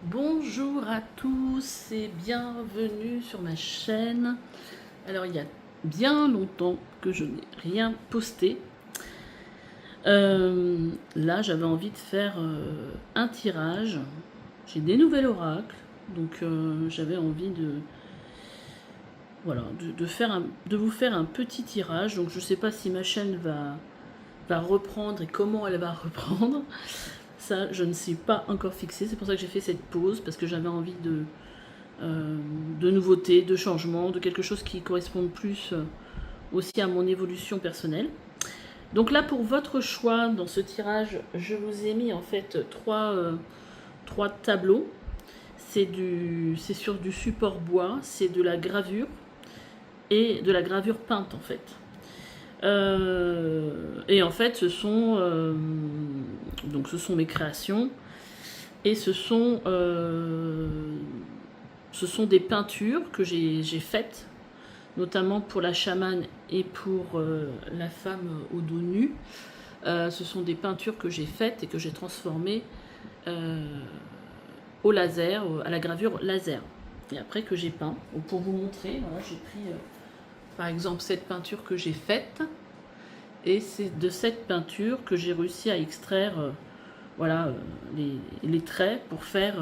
Bonjour à tous et bienvenue sur ma chaîne. Alors il y a bien longtemps que je n'ai rien posté. Là j'avais envie de faire un tirage. J'ai des nouvelles oracles, donc j'avais envie de voilà de vous faire un petit tirage. Donc je ne sais pas si ma chaîne va reprendre et comment elle va reprendre. Ça, je ne suis pas encore fixée. C'est pour ça que j'ai fait cette pause, parce que j'avais envie de nouveautés, de changements, de quelque chose qui corresponde plus aussi à mon évolution personnelle. Donc là, pour votre choix, dans ce tirage, je vous ai mis en fait trois tableaux. C'est sur du support bois, c'est de la gravure et de la gravure peinte en fait. Et en fait, ce sont mes créations et ce sont des peintures que j'ai faites, notamment pour la chamane et pour la femme au dos nu. Ce sont des peintures que j'ai faites et que j'ai transformées au laser, à la gravure laser. Et après que j'ai peint, pour vous montrer, voilà, j'ai pris par exemple cette peinture que j'ai faite, et c'est de cette peinture que j'ai réussi à extraire voilà, les traits pour faire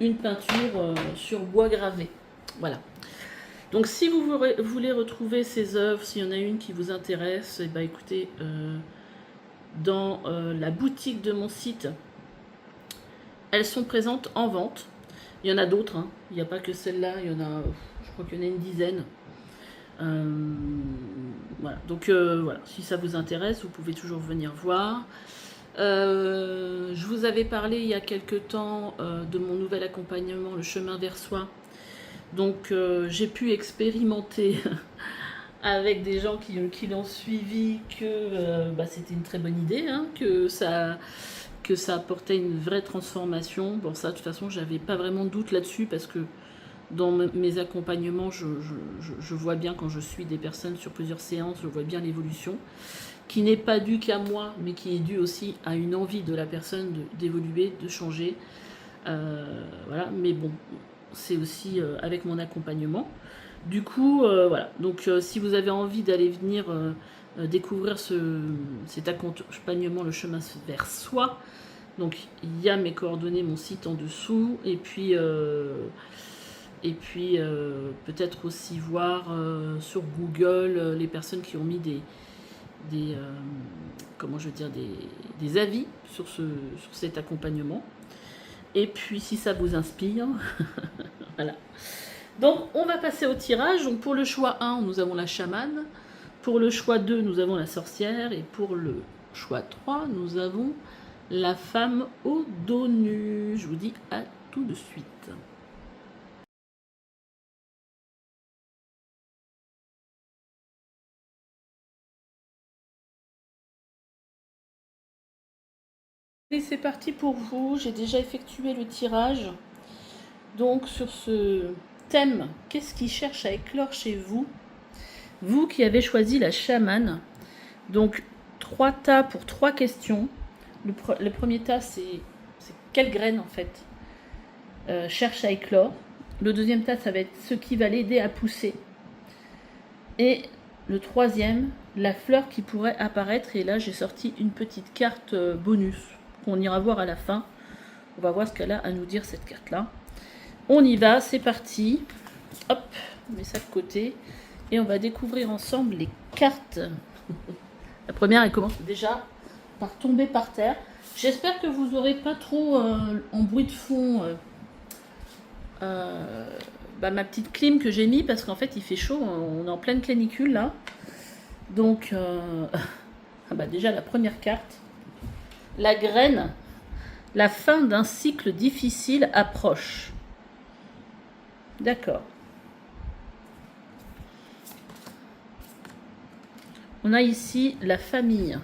une peinture sur bois gravé. Voilà. Donc si vous voulez retrouver ces œuvres, s'il y en a une qui vous intéresse, et bah écoutez, dans la boutique de mon site, elles sont présentes en vente. Il y en a d'autres, hein. Il n'y a pas que celle-là, il y en a, je crois qu'il y en a une dizaine. Voilà. Donc voilà, si ça vous intéresse, vous pouvez toujours venir voir. Je vous avais parlé il y a quelque temps de mon nouvel accompagnement, le chemin vers soi. Donc j'ai pu expérimenter avec des gens qui l'ont suivi que bah, c'était une très bonne idée, hein, que ça apportait une vraie transformation. Bon, ça de toute façon j'avais pas vraiment de doute là-dessus, parce que dans mes accompagnements je vois bien, quand je suis des personnes sur plusieurs séances, je vois bien l'évolution, qui n'est pas due qu'à moi, mais qui est due aussi à une envie de la personne d'évoluer, de changer. Voilà, mais bon, c'est aussi avec mon accompagnement. Du coup, voilà. Donc, si vous avez envie d'aller venir découvrir cet accompagnement, le chemin vers soi, donc il y a mes coordonnées, mon site en dessous, et puis peut-être aussi voir sur Google les personnes qui ont mis des comment je veux dire, des avis sur cet accompagnement. Et puis si ça vous inspire, voilà. Donc on va passer au tirage. Donc pour le choix 1, nous avons la chamane. Pour le choix 2, nous avons la sorcière. Et pour le choix 3, nous avons la femme au dos nu. Je vous dis à tout de suite. Et c'est parti pour vous. J'ai déjà effectué le tirage. Donc sur ce thème, qu'est-ce qui cherche à éclore chez vous? Vous qui avez choisi la chamane. Donc 3 tas pour 3 questions. Le premier tas, c'est quelle graine en fait cherche à éclore. Le deuxième tas, ça va être ce qui va l'aider à pousser. Et le troisième, la fleur qui pourrait apparaître. Et là, j'ai sorti une petite carte bonus qu'on ira voir à la fin. On va voir ce qu'elle a à nous dire, cette carte-là. On y va, c'est parti. Hop, on met ça de côté. Et on va découvrir ensemble les cartes. La première, elle commence déjà par tomber par terre. J'espère que vous n'aurez pas trop en bruit de fond ma petite clim que j'ai mis, parce qu'en fait il fait chaud, on est en pleine canicule là. Donc déjà la première carte, la graine, la fin d'un cycle difficile approche. D'accord. On a ici la famille.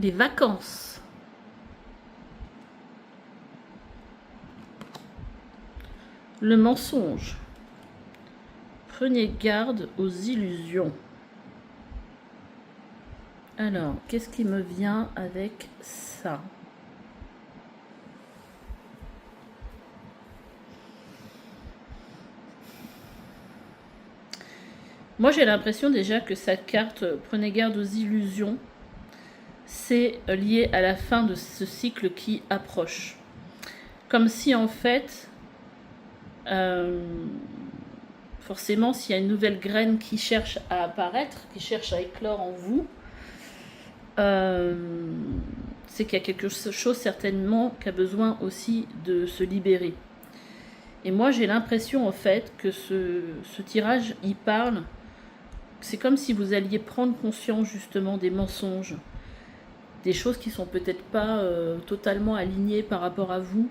Les vacances. Le mensonge. prenez garde aux illusions. Alors, qu'est-ce qui me vient avec ça? Moi, j'ai l'impression déjà que cette carte « Prenez garde aux illusions », c'est lié à la fin de ce cycle qui approche. Comme si, en fait, forcément, s'il y a une nouvelle graine qui cherche à apparaître, qui cherche à éclore en vous, c'est qu'il y a quelque chose certainement qui a besoin aussi de se libérer. Et moi, j'ai l'impression, en fait, que ce tirage, il parle... C'est comme si vous alliez prendre conscience justement des mensonges, des choses qui sont peut-être pas totalement alignées par rapport à vous,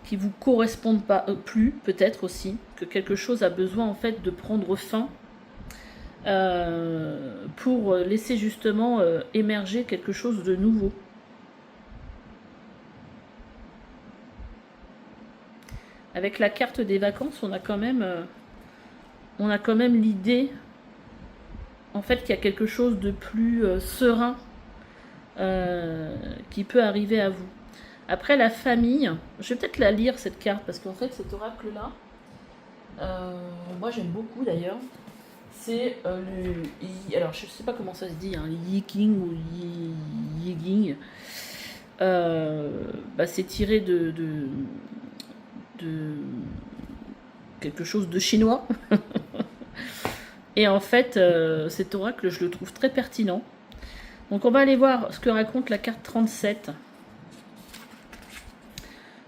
qui vous correspondent pas plus, peut-être aussi, que quelque chose a besoin en fait de prendre fin pour laisser justement émerger quelque chose de nouveau. Avec la carte des vacances, on a quand même l'idée en fait qu'il y a quelque chose de plus serein qui peut arriver à vous. Après la famille, je vais peut-être la lire cette carte parce qu'en fait cet oracle là, moi j'aime beaucoup d'ailleurs. C'est alors je sais pas comment ça se dit, hein, Yiking ou Yiging. C'est tiré de quelque chose de chinois. Et en fait, cet oracle, je le trouve très pertinent. Donc on va aller voir ce que raconte la carte 37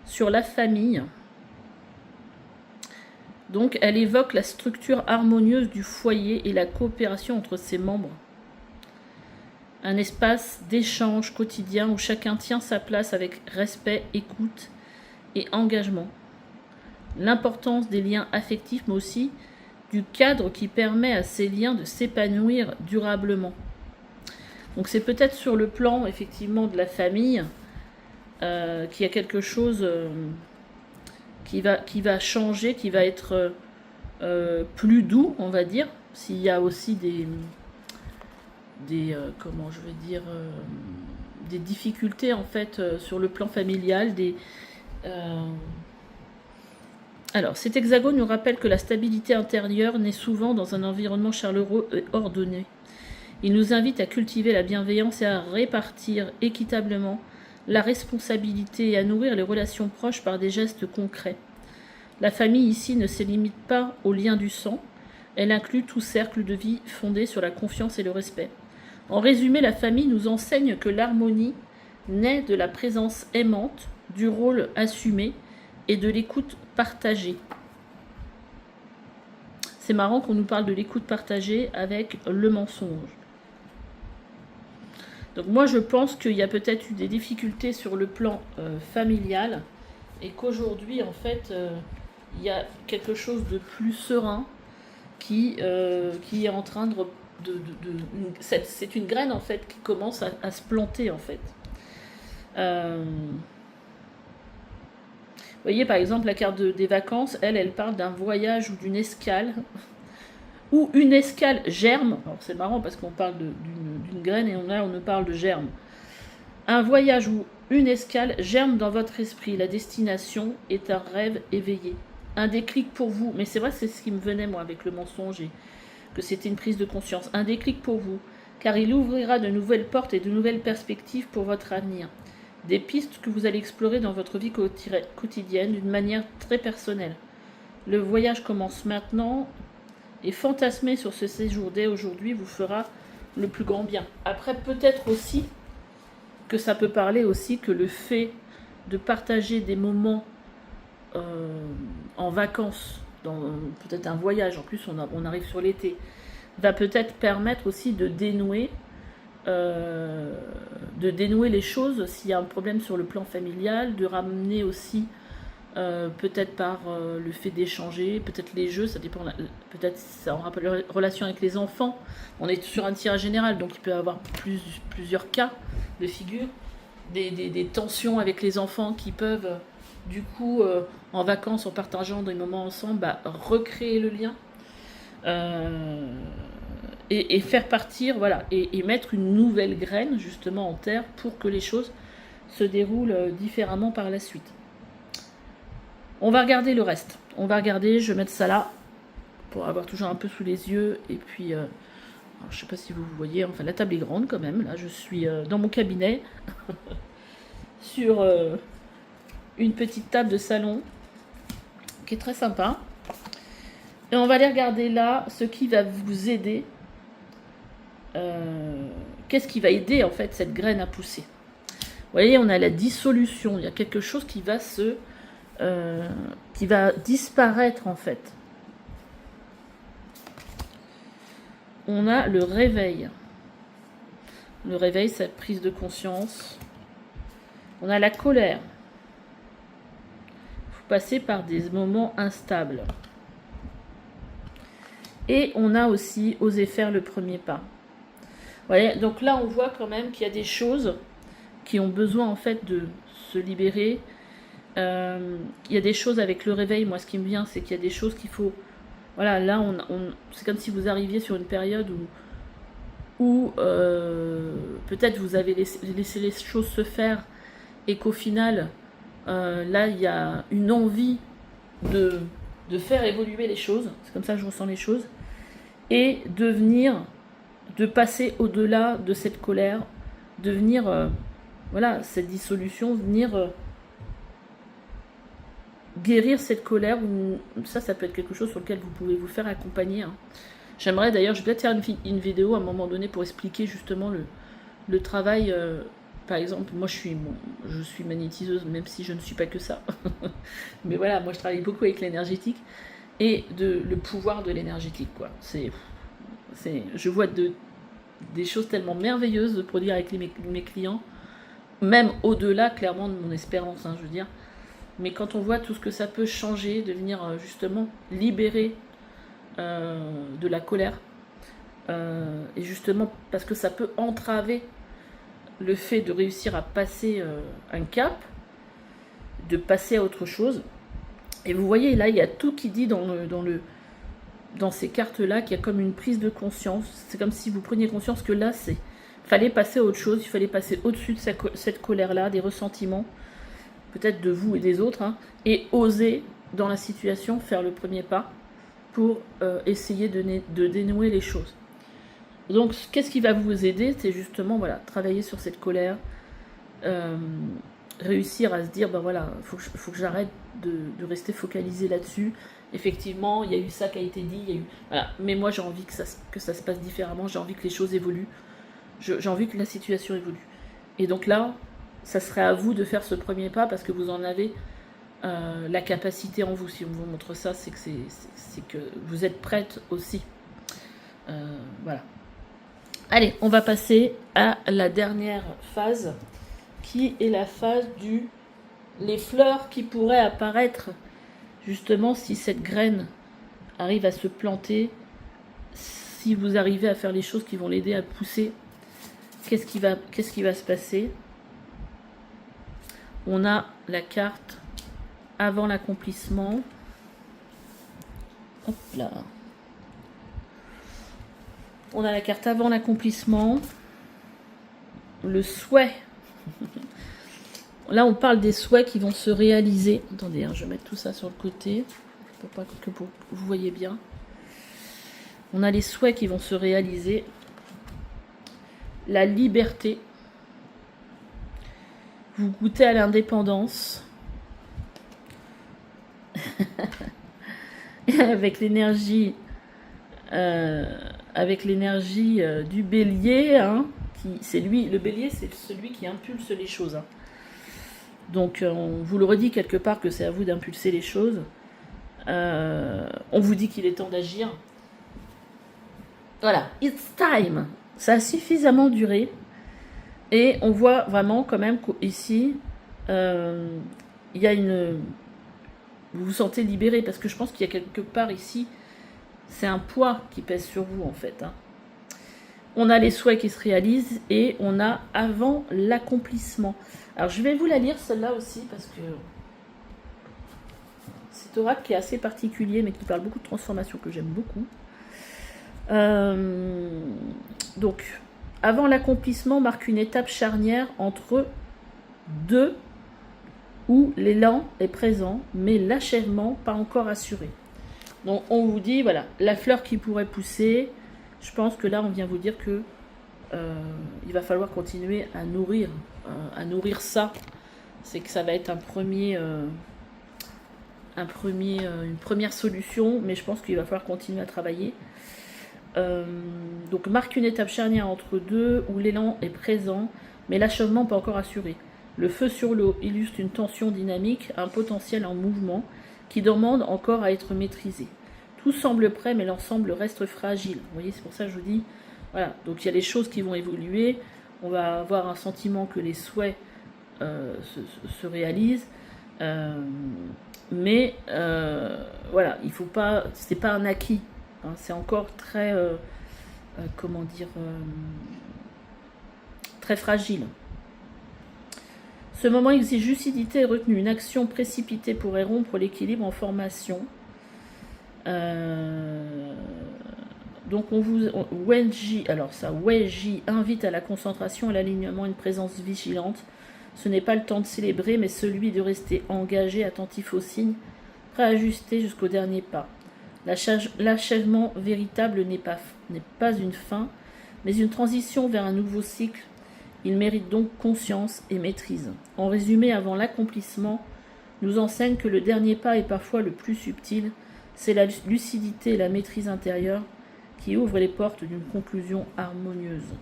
sur la famille. Donc elle évoque la structure harmonieuse du foyer et la coopération entre ses membres. Un espace d'échange quotidien où chacun tient sa place avec respect, écoute et engagement. L'importance des liens affectifs, mais aussi du cadre qui permet à ces liens de s'épanouir durablement. Donc c'est peut-être sur le plan effectivement de la famille qu'il y a quelque chose qui va changer, qui va être plus doux, on va dire. S'il y a aussi des comment je vais dire, des difficultés en fait sur le plan familial, Alors, cet hexagone nous rappelle que la stabilité intérieure naît souvent dans un environnement chaleureux et ordonné. Il nous invite à cultiver la bienveillance et à répartir équitablement la responsabilité et à nourrir les relations proches par des gestes concrets. La famille ici ne se limite pas aux liens du sang, elle inclut tout cercle de vie fondé sur la confiance et le respect. En résumé, la famille nous enseigne que l'harmonie naît de la présence aimante, du rôle assumé et de l'écoute partagée. C'est marrant qu'on nous parle de l'écoute partagée avec le mensonge. Donc moi je pense qu'il y a peut-être eu des difficultés sur le plan familial et qu'aujourd'hui en fait il y a quelque chose de plus serein qui est en train c'est une graine en fait qui commence à se planter en fait. Vous voyez par exemple la carte des vacances, elle parle d'un voyage ou d'une escale, ou une escale germe. Alors c'est marrant parce qu'on parle d'une graine et on ne parle de germe. Un voyage ou une escale germe dans votre esprit. La destination est un rêve éveillé. Un déclic pour vous. Mais c'est vrai, c'est ce qui me venait moi avec le mensonge et que c'était une prise de conscience. Un déclic pour vous, car il ouvrira de nouvelles portes et de nouvelles perspectives pour votre avenir. Des pistes que vous allez explorer dans votre vie quotidienne d'une manière très personnelle. Le voyage commence maintenant et fantasmer sur ce séjour dès aujourd'hui vous fera le plus grand bien. Après, peut-être aussi que ça peut parler aussi que le fait de partager des moments en vacances, dans peut-être un voyage, en plus on arrive sur l'été, va peut-être permettre aussi de dénouer les choses s'il y a un problème sur le plan familial, de ramener aussi peut-être par le fait d'échanger, peut-être les jeux, ça dépend, peut-être ça en relation avec les enfants. On est sur un tirage général, donc il peut y avoir plusieurs cas de figure, des tensions avec les enfants qui peuvent du coup en vacances, en partageant des moments ensemble, recréer le lien. Et faire partir, voilà, et mettre une nouvelle graine justement en terre pour que les choses se déroulent différemment par la suite. On va regarder le reste. On va regarder, je vais mettre ça là pour avoir toujours un peu sous les yeux. Et puis, alors, je ne sais pas si vous voyez, enfin la table est grande quand même. Là, je suis dans mon cabinet sur une petite table de salon qui est très sympa. Et on va aller regarder là ce qui va vous aider. Qu'est-ce qui va aider en fait cette graine à pousser? Vous voyez, on a la dissolution. Il y a quelque chose qui va qui va disparaître en fait. On a le réveil. Le réveil, cette prise de conscience. On a la colère. Vous passez par des moments instables. Et on a aussi osé faire le premier pas. Vous voyez, donc là, on voit quand même qu'il y a des choses qui ont besoin en fait de se libérer. Il y a des choses avec le réveil. Moi, ce qui me vient, c'est qu'il y a des choses qu'il faut... Voilà, là, c'est comme si vous arriviez sur une période où peut-être vous avez laissé les choses se faire et qu'au final, là, il y a une envie de faire évoluer les choses. C'est comme ça que je ressens les choses. Et de passer au-delà de cette colère, de venir, voilà, cette dissolution, venir... guérir cette colère, ça peut être quelque chose sur lequel vous pouvez vous faire accompagner. Hein. J'aimerais d'ailleurs, je vais peut-être faire une vidéo à un moment donné pour expliquer justement le travail. Par exemple, moi je suis magnétiseuse, même si je ne suis pas que ça. Mais voilà, moi je travaille beaucoup avec l'énergétique et le pouvoir de l'énergétique, quoi. Je vois des choses tellement merveilleuses de produire avec mes clients, même au-delà clairement de mon espérance, hein, je veux dire. Mais quand on voit tout ce que ça peut changer, de venir justement libérer de la colère, et justement parce que ça peut entraver le fait de réussir à passer un cap, de passer à autre chose. Et vous voyez, là, il y a tout qui dit dans ces cartes-là qu'il y a comme une prise de conscience. C'est comme si vous preniez conscience que là, fallait passer à autre chose, il fallait passer au-dessus de cette colère-là, des ressentiments, peut-être de vous et des autres, hein, et oser, dans la situation, faire le premier pas pour essayer de dénouer les choses. Donc, qu'est-ce qui va vous aider? C'est justement, voilà, travailler sur cette colère, réussir à se dire, ben voilà, faut que j'arrête de rester focalisé là-dessus. Effectivement, il y a eu ça qui a été dit, il y a eu... Voilà. Mais moi, j'ai envie que ça se passe différemment, j'ai envie que les choses évoluent, j'ai envie que la situation évolue. Et donc là, ça serait à vous de faire ce premier pas parce que vous en avez la capacité en vous. Si on vous montre ça, c'est que vous êtes prête aussi. Voilà. Allez, on va passer à la dernière phase qui est la phase les fleurs qui pourraient apparaître justement si cette graine arrive à se planter, si vous arrivez à faire les choses qui vont l'aider à pousser. Qu'est-ce qui va se passer? On a la carte avant l'accomplissement. Hop là. On a la carte avant l'accomplissement. Le souhait. Là, on parle des souhaits qui vont se réaliser. Attendez, hein, je vais mettre tout ça sur le côté pour pas que vous voyez bien. On a les souhaits qui vont se réaliser. La liberté. Vous goûtez à l'indépendance. Avec l'énergie du bélier, hein, le bélier, c'est celui qui impulse les choses. Hein. Donc, on vous le redit quelque part que c'est à vous d'impulser les choses. On vous dit qu'il est temps d'agir. Voilà, it's time. Ça a suffisamment duré. Et on voit vraiment quand même qu'ici, il y a vous vous sentez libéré parce que je pense qu'il y a quelque part ici, c'est un poids qui pèse sur vous en fait. Hein. On a les souhaits qui se réalisent et on a avant l'accomplissement. Alors je vais vous la lire celle-là aussi parce que c'est oracle qui est assez particulier mais qui parle beaucoup de transformation que j'aime beaucoup. Donc, avant l'accomplissement marque une étape charnière entre deux où l'élan est présent, mais l'achèvement pas encore assuré. Donc, on vous dit, voilà, la fleur qui pourrait pousser, je pense que là, on vient vous dire que il va falloir continuer à nourrir ça. C'est que ça va être une première solution, mais je pense qu'il va falloir continuer à travailler. Donc marque une étape charnière entre deux où l'élan est présent, mais l'achèvement pas encore assuré. Le feu sur l'eau illustre une tension dynamique, un potentiel en mouvement qui demande encore à être maîtrisé. Tout semble prêt, mais l'ensemble reste fragile. Vous voyez, c'est pour ça que je vous dis, voilà, donc il y a des choses qui vont évoluer, on va avoir un sentiment que les souhaits se réalisent, mais voilà, il faut pas, c'est pas un acquis, hein, c'est encore très, comment dire, très fragile. Ce moment exige lucidité et retenue. Une action précipitée pourrait rompre l'équilibre en formation. Donc Wenji invite à la concentration, à l'alignement, une présence vigilante. Ce n'est pas le temps de célébrer, mais celui de rester engagé, attentif aux signes, prêt à ajuster jusqu'au dernier pas. L'achèvement véritable n'est pas une fin, mais une transition vers un nouveau cycle. Il mérite donc conscience et maîtrise. En résumé, avant l'accomplissement, nous enseigne que le dernier pas est parfois le plus subtil. C'est la lucidité et la maîtrise intérieure qui ouvrent les portes d'une conclusion harmonieuse.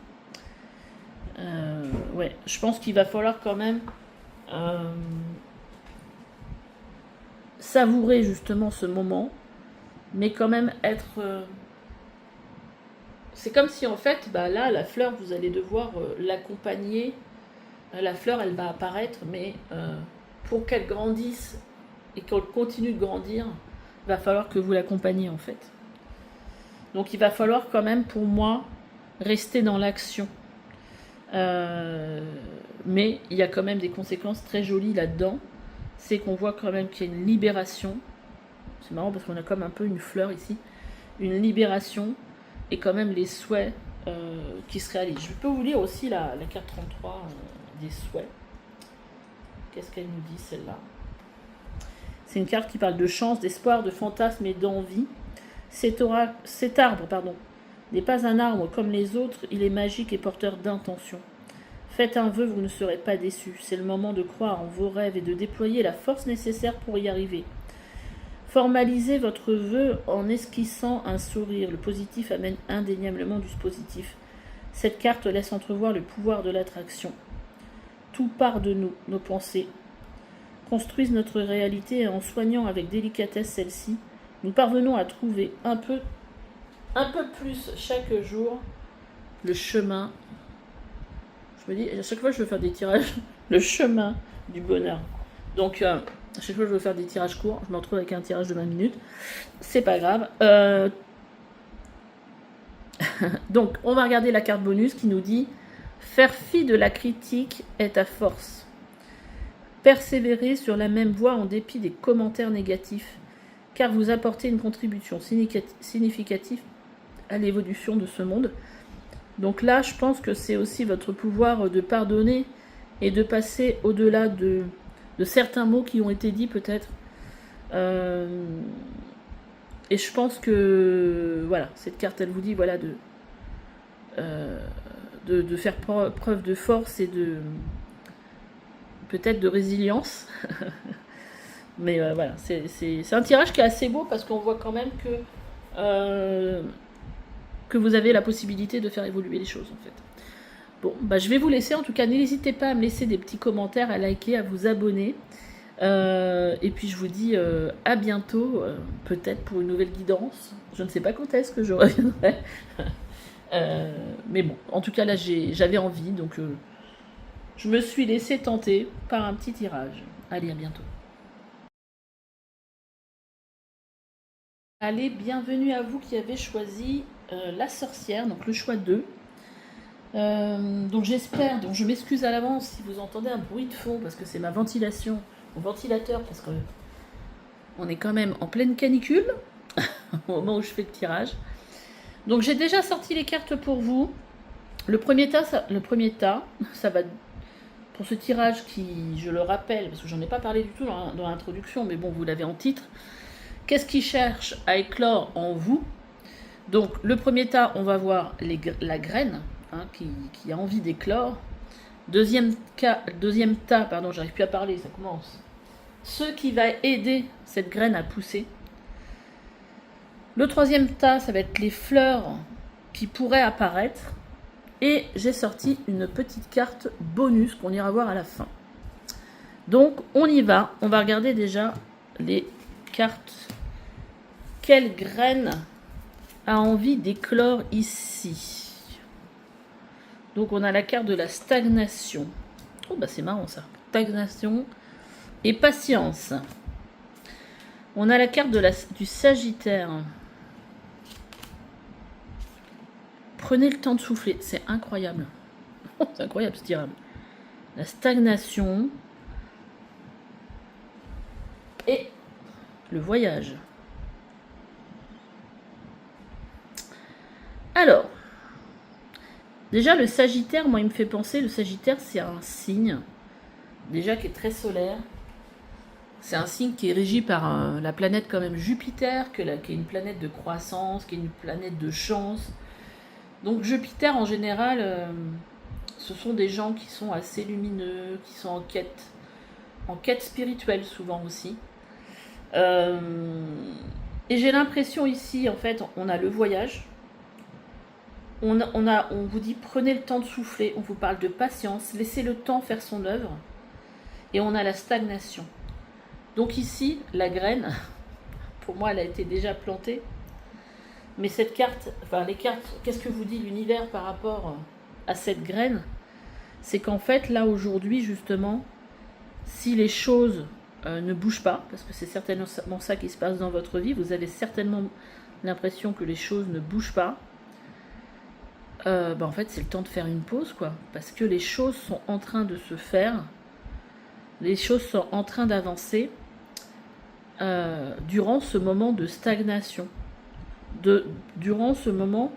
Ouais, je pense qu'il va falloir quand même savourer justement ce moment, mais quand même être... c'est comme si en fait, bah là, la fleur, vous allez devoir l'accompagner. La fleur, elle va apparaître, mais pour qu'elle grandisse et qu'elle continue de grandir, il va falloir que vous l'accompagniez en fait. Donc il va falloir quand même, pour moi, rester dans l'action. Mais il y a quand même des conséquences très jolies là-dedans. C'est qu'on voit quand même qu'il y a une libération. C'est marrant parce qu'on a comme un peu une fleur ici. Une libération et quand même les souhaits qui se réalisent. Je peux vous lire aussi la carte 33 des souhaits. Qu'est-ce qu'elle nous dit celle-là? C'est une carte qui parle de chance, d'espoir, de fantasme et d'envie. Cet arbre, n'est pas un arbre comme les autres, il est magique et porteur d'intention. Faites un vœu, vous ne serez pas déçus. C'est le moment de croire en vos rêves et de déployer la force nécessaire pour y arriver. Formalisez votre vœu en esquissant un sourire. Le positif amène indéniablement du positif. Cette carte laisse entrevoir le pouvoir de l'attraction. Tout part de nous, nos pensées. Construisent notre réalité et en soignant avec délicatesse celle-ci, nous parvenons à trouver un peu plus chaque jour le chemin. Je me dis, à chaque fois je veux faire des tirages, le chemin du bonheur. Donc, à chaque fois je veux faire des tirages courts, je me retrouve avec un tirage de 20 minutes. C'est pas grave. Donc, on va regarder la carte bonus qui nous dit « Faire fi de la critique est ta force. Persévérer sur la même voie en dépit des commentaires négatifs, car vous apportez une contribution significative à l'évolution de ce monde. » Donc là, je pense que c'est aussi votre pouvoir de pardonner et de passer au-delà de certains mots qui ont été dits peut-être. Et je pense que voilà, cette carte, elle vous dit voilà de faire preuve de force et de peut-être de résilience. Mais voilà, c'est un tirage qui est assez beau parce qu'on voit quand même que vous avez la possibilité de faire évoluer les choses en fait. Bon, bah, je vais vous laisser. En tout cas, n'hésitez pas à me laisser des petits commentaires, à liker, à vous abonner. Et puis je vous dis à bientôt, peut-être pour une nouvelle guidance. Je ne sais pas quand est-ce que je reviendrai. Mais bon, en tout cas là j'avais envie, donc je me suis laissé tenter par un petit tirage. Allez, à bientôt. Allez, bienvenue à vous qui avez choisi la sorcière, donc le choix 2. Donc j'espère, donc je m'excuse à l'avance si vous entendez un bruit de fond parce que c'est ma ventilation, mon ventilateur, parce que on est quand même en pleine canicule au moment où je fais le tirage. Donc j'ai déjà sorti les cartes pour vous. Le premier tas, ça va pour ce tirage qui, je le rappelle, parce que j'en ai pas parlé du tout dans l'introduction, mais bon, vous l'avez en titre. Qu'est-ce qui cherche à éclore en vous? Donc le premier tas, on va voir la graine hein, qui a envie d'éclore. Deuxième tas, pardon, j'arrive plus à parler, ça commence. Ce qui va aider cette graine à pousser. Le troisième tas, ça va être les fleurs qui pourraient apparaître. Et j'ai sorti une petite carte bonus qu'on ira voir à la fin. Donc on y va, on va regarder déjà les cartes. Quelle graine a envie d'éclore ici? Donc on a la carte de la stagnation. Oh bah c'est marrant ça. Stagnation et patience. On a la carte du Sagittaire. Prenez le temps de souffler, c'est incroyable. C'est incroyable ce tirage. La stagnation et le voyage. Alors, déjà le Sagittaire, moi il me fait penser, le Sagittaire c'est un signe, déjà qui est très solaire. C'est un signe qui est régi par la planète quand même Jupiter, qui est une planète de croissance, qui est une planète de chance. Donc Jupiter en général, ce sont des gens qui sont assez lumineux, qui sont en quête spirituelle souvent aussi. Et j'ai l'impression ici, en fait, on a le voyage. On vous dit prenez le temps de souffler, on vous parle de patience, laissez le temps faire son œuvre. Et on a la stagnation. Donc ici, la graine, pour moi elle a été déjà plantée. Mais cette carte, enfin les cartes, qu'est-ce que vous dit l'univers par rapport à cette graine? C'est qu'en fait, là aujourd'hui, justement, si les choses ne bougent pas, parce que c'est certainement ça qui se passe dans votre vie, vous avez certainement l'impression que les choses ne bougent pas, en fait, c'est le temps de faire une pause, quoi. Parce que les choses sont en train de se faire, les choses sont en train d'avancer durant ce moment de stagnation. Durant ce moment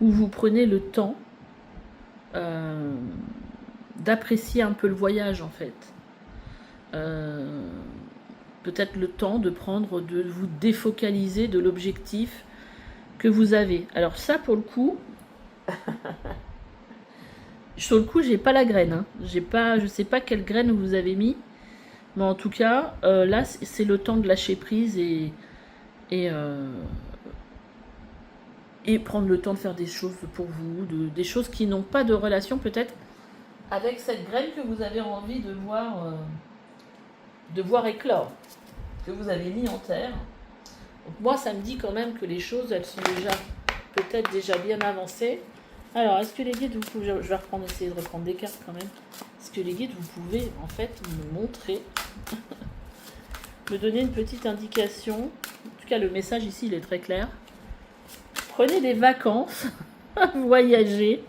où vous prenez le temps d'apprécier un peu le voyage en fait. Peut-être le temps de vous défocaliser de l'objectif que vous avez. Alors ça pour le coup, sur le coup j'ai pas la graine. Hein. Je sais pas quelle graine vous avez mis, mais en tout cas là c'est le temps de lâcher prise et prendre le temps de faire des choses pour vous, des choses qui n'ont pas de relation peut-être avec cette graine que vous avez envie de voir éclore, que vous avez mis en terre. Donc moi, ça me dit quand même que les choses, elles sont peut-être déjà bien avancées. Alors, est-ce que les guides, je vais essayer de reprendre des cartes quand même. Est-ce que les guides, vous pouvez en fait me montrer, me donner une petite indication? En tout cas, le message ici, il est très clair. Prenez des vacances, voyagez,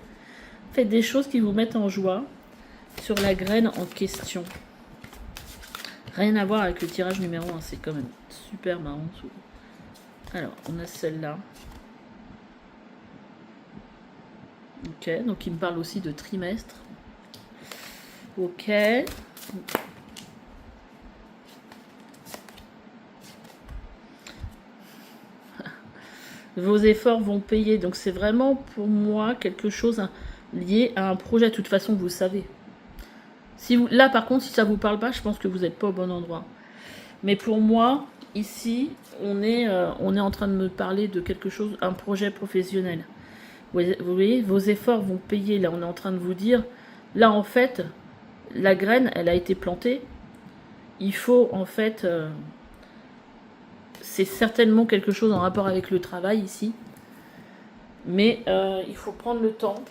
faites des choses qui vous mettent en joie sur la graine en question. Rien à voir avec le tirage numéro 1, c'est quand même super marrant. Alors, on a celle-là. Ok, donc il me parle aussi de trimestre. Ok. Vos efforts vont payer. Donc c'est vraiment pour moi quelque chose lié à un projet. De toute façon, vous savez. Là, par contre, si ça ne vous parle pas, je pense que vous n'êtes pas au bon endroit. Mais pour moi, ici, on est en train de me parler de quelque chose, un projet professionnel. Vous voyez, vos efforts vont payer. Là, on est en train de vous dire, là, en fait, la graine, elle a été plantée. Il faut, en fait... c'est certainement quelque chose en rapport avec le travail ici. Mais il faut prendre le temps.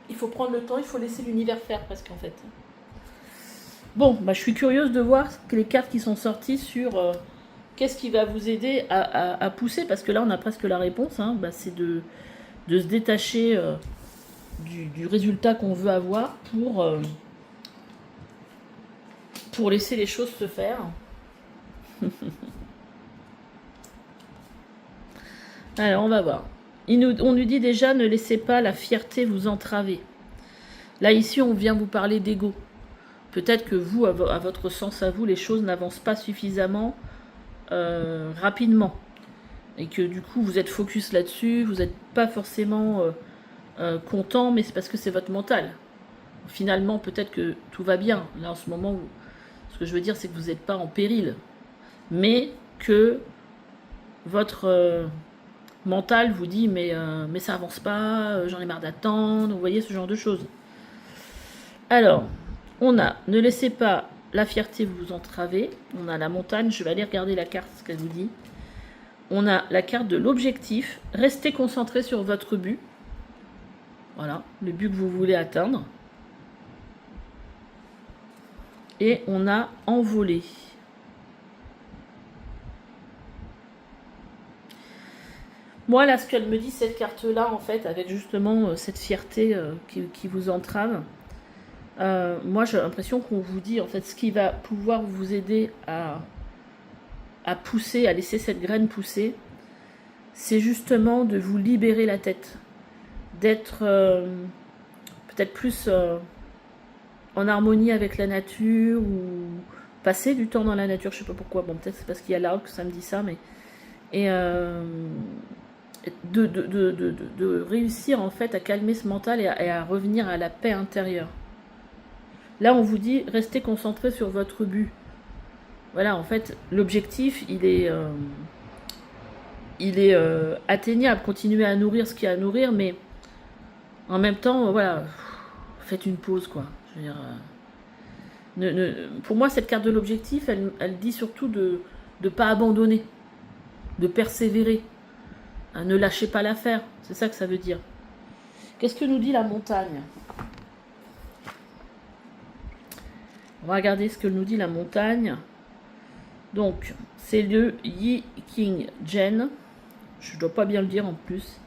Il faut prendre le temps, il faut laisser l'univers faire presque en fait. Bon, je suis curieuse de voir les cartes qui sont sorties sur qu'est-ce qui va vous aider à pousser. Parce que là, on a presque la réponse. Hein, c'est de se détacher du résultat qu'on veut avoir pour laisser les choses se faire. Alors, on va voir. On nous dit déjà, ne laissez pas la fierté vous entraver. Là, ici, on vient vous parler d'ego. Peut-être que vous, à votre sens à vous, les choses n'avancent pas suffisamment rapidement. Et que du coup, vous êtes focus là-dessus, vous n'êtes pas forcément content, mais c'est parce que c'est votre mental. Finalement, peut-être que tout va bien. Là, en ce moment, ce que je veux dire, c'est que vous n'êtes pas en péril. Mais que votre mental vous dit mais ça avance pas, j'en ai marre d'attendre, vous voyez ce genre de choses. Alors, on a ne laissez pas la fierté vous entraver, on a la montagne, je vais aller regarder la carte, ce qu'elle vous dit. On a la carte de l'objectif, restez concentré sur votre but. Voilà, le but que vous voulez atteindre. Et on a envolé. Moi, là, ce qu'elle me dit, cette carte-là, en fait, avec justement cette fierté qui vous entrave, moi, j'ai l'impression qu'on vous dit, en fait, ce qui va pouvoir vous aider à pousser, à laisser cette graine pousser, c'est justement de vous libérer la tête, d'être peut-être plus en harmonie avec la nature, ou passer du temps dans la nature, je sais pas pourquoi, bon, peut-être c'est parce qu'il y a l'arbre que ça me dit ça, mais... Et de réussir en fait à calmer ce mental et à revenir à la paix intérieure. Là, on vous dit, restez concentré sur votre but. Voilà, en fait, l'objectif, il est atteignable. Continuez à nourrir ce qu'il y a à nourrir, mais en même temps, voilà, faites une pause, quoi. Je veux dire, pour moi, cette carte de l'objectif, elle dit surtout de ne pas abandonner, de persévérer. Ne lâchez pas l'affaire, c'est ça que ça veut dire. Qu'est-ce que nous dit la montagne? On va regarder ce que nous dit la montagne. Donc, c'est le Yi King Jen. Je ne dois pas bien le dire en plus.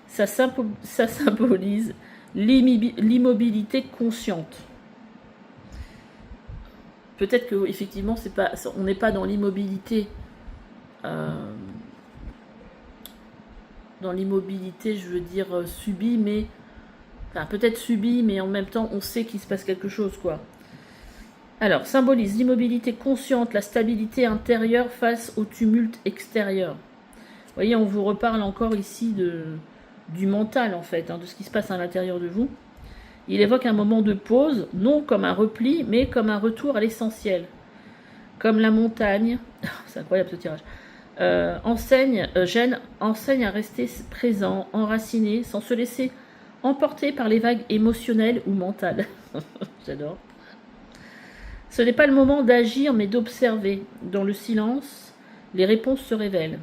Ça symbolise l'immobilité consciente. Peut-être que effectivement, on n'est pas dans l'immobilité. Dans l'immobilité, je veux dire subie, mais... Enfin, peut-être subie, mais en même temps, on sait qu'il se passe quelque chose, quoi. Alors, symbolise l'immobilité consciente, la stabilité intérieure face au tumulte extérieur. Vous voyez, on vous reparle encore ici du mental, en fait, de ce qui se passe à l'intérieur de vous. Il évoque un moment de pause, non comme un repli, mais comme un retour à l'essentiel. Comme la montagne... C'est incroyable ce tirage. Gênes enseigne à rester présent, enraciné, sans se laisser emporter par les vagues émotionnelles ou mentales. J'adore. Ce n'est pas le moment d'agir, mais d'observer. Dans le silence, les réponses se révèlent.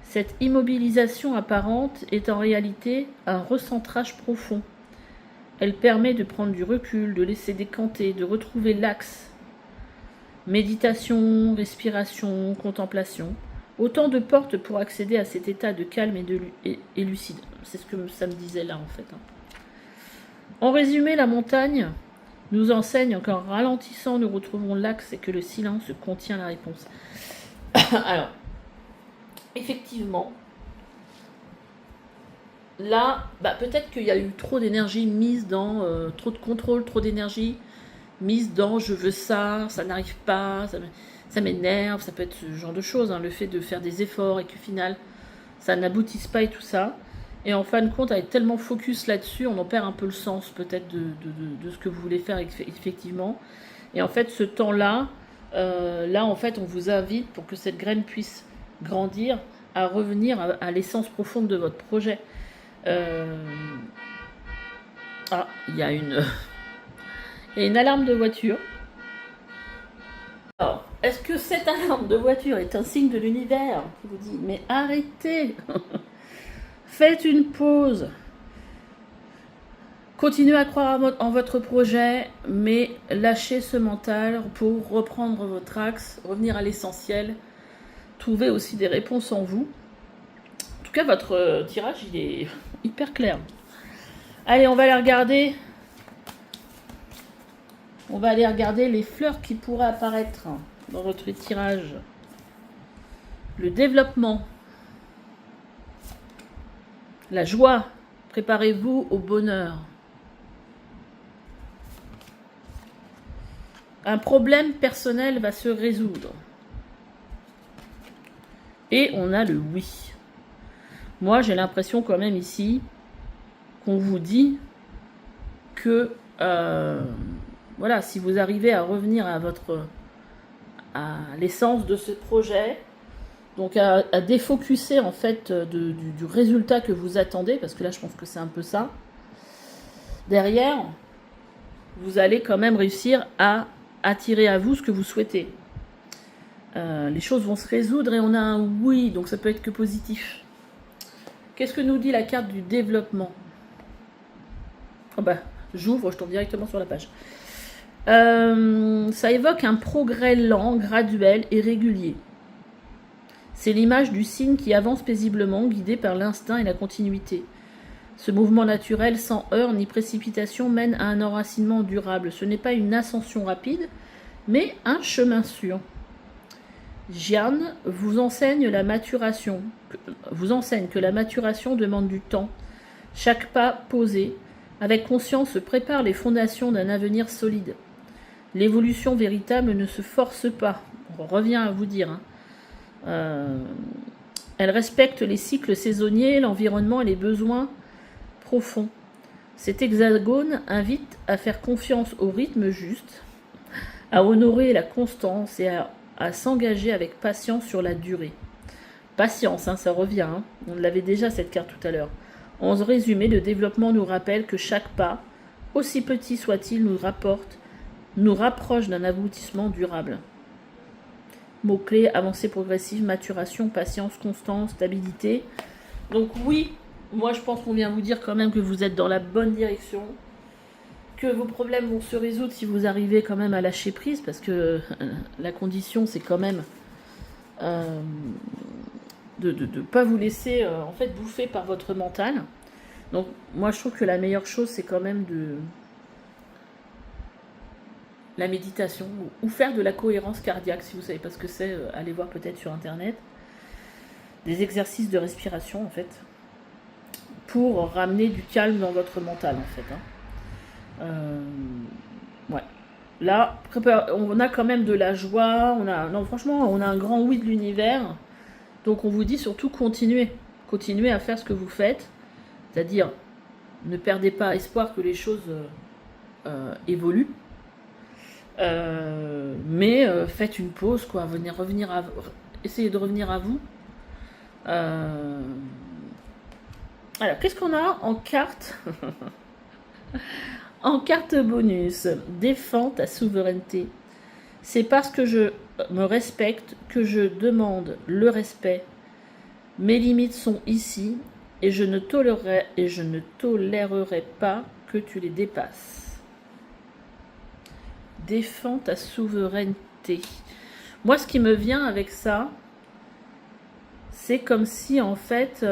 Cette immobilisation apparente est en réalité un recentrage profond. Elle permet de prendre du recul, de laisser décanter, de retrouver l'axe. Méditation, respiration, contemplation. Autant de portes pour accéder à cet état de calme et lucide. C'est ce que ça me disait là, en fait. En résumé, la montagne nous enseigne qu'en ralentissant, nous retrouvons l'axe et que le silence contient la réponse. Alors, effectivement, là, peut-être qu'il y a eu trop d'énergie mise dans... trop de contrôle, trop d'énergie mise dans « je veux ça, ça n'arrive pas », ça m'énerve, ça peut être ce genre de choses, le fait de faire des efforts et qu'au final, ça n'aboutisse pas et tout ça. Et en fin de compte, avec tellement focus là-dessus, on en perd un peu le sens peut-être de ce que vous voulez faire effectivement. Et en fait, ce temps-là, en fait, on vous invite, pour que cette graine puisse grandir, à revenir à l'essence profonde de votre projet. Ah, il y a une alarme de voiture. Alors, est-ce que cette alarme de voiture est un signe de l'univers qui vous dit « Mais arrêtez ! Faites une pause. Continuez à croire en votre projet, mais lâchez ce mental pour reprendre votre axe, revenir à l'essentiel, trouver aussi des réponses en vous. » En tout cas, votre tirage, il est hyper clair. Allez, on va aller regarder. On va aller regarder les fleurs qui pourraient apparaître dans votre tirage. Le développement. la joie. Préparez-vous au bonheur. Un problème personnel va se résoudre. Et on a le oui. Moi, j'ai l'impression quand même ici qu'on vous dit que voilà, si vous arrivez à revenir à l'essence de ce projet, donc à défocuser en fait du résultat que vous attendez, parce que là je pense que c'est un peu ça, derrière, vous allez quand même réussir à attirer à vous ce que vous souhaitez. Les choses vont se résoudre et on a un oui, donc ça peut être que positif. Qu'est-ce que nous dit la carte du développement? Oh bah, j'ouvre, je tombe directement sur la page. Ça évoque un progrès lent, graduel et régulier. C'est l'image du cygne qui avance paisiblement, guidé par l'instinct et la continuité. Ce mouvement naturel, sans heurts ni précipitation, mène à un enracinement durable. Ce n'est pas une ascension rapide, mais un chemin sûr. Jian vous enseigne que la maturation demande du temps. Chaque pas posé, avec conscience, se prépare les fondations d'un avenir solide. L'évolution véritable ne se force pas. On revient à vous dire. Elle respecte les cycles saisonniers, l'environnement et les besoins profonds. Cet hexagone invite à faire confiance au rythme juste, à honorer la constance et à s'engager avec patience sur la durée. Patience, ça revient. On l'avait déjà cette carte tout à l'heure. En résumé, le développement nous rappelle que chaque pas, aussi petit soit-il, nous rapproche d'un aboutissement durable. Mots-clés, avancée progressive, maturation, patience, constance, stabilité. Donc oui, moi je pense qu'on vient vous dire quand même que vous êtes dans la bonne direction, que vos problèmes vont se résoudre si vous arrivez quand même à lâcher prise, parce que la condition c'est quand même de ne pas vous laisser en fait bouffer par votre mental. Donc moi je trouve que la meilleure chose c'est quand même la méditation ou faire de la cohérence cardiaque. Si vous ne savez pas ce que c'est, allez voir peut-être sur internet des exercices de respiration en fait pour ramener du calme dans votre mental en fait. Ouais. Là, on a quand même de la joie, franchement, on a un grand oui de l'univers. Donc on vous dit surtout continuez à faire ce que vous faites, c'est-à-dire ne perdez pas espoir que les choses évoluent. Mais faites une pause, quoi. Essayez de revenir à vous. Alors, qu'est-ce qu'on a en carte? En carte bonus, défends ta souveraineté. C'est parce que je me respecte que je demande le respect. Mes limites sont ici et je ne tolérerai pas que tu les dépasses. Défends ta souveraineté. Moi, ce qui me vient avec ça, c'est comme si, en fait...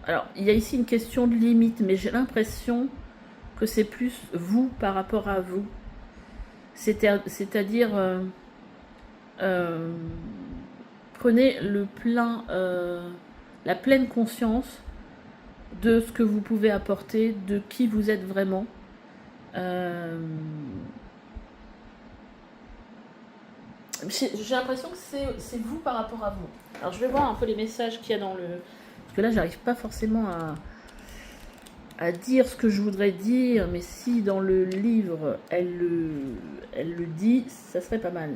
Alors, il y a ici une question de limite, mais j'ai l'impression que c'est plus vous par rapport à vous. C'est-à-dire... prenez la pleine conscience de ce que vous pouvez apporter, de qui vous êtes vraiment. J'ai l'impression que c'est vous par rapport à vous. Alors je vais voir un peu les messages qu'il y a dans le... Parce que là, j'arrive pas forcément à dire ce que je voudrais dire, mais si dans le livre, elle le dit, ça serait pas mal.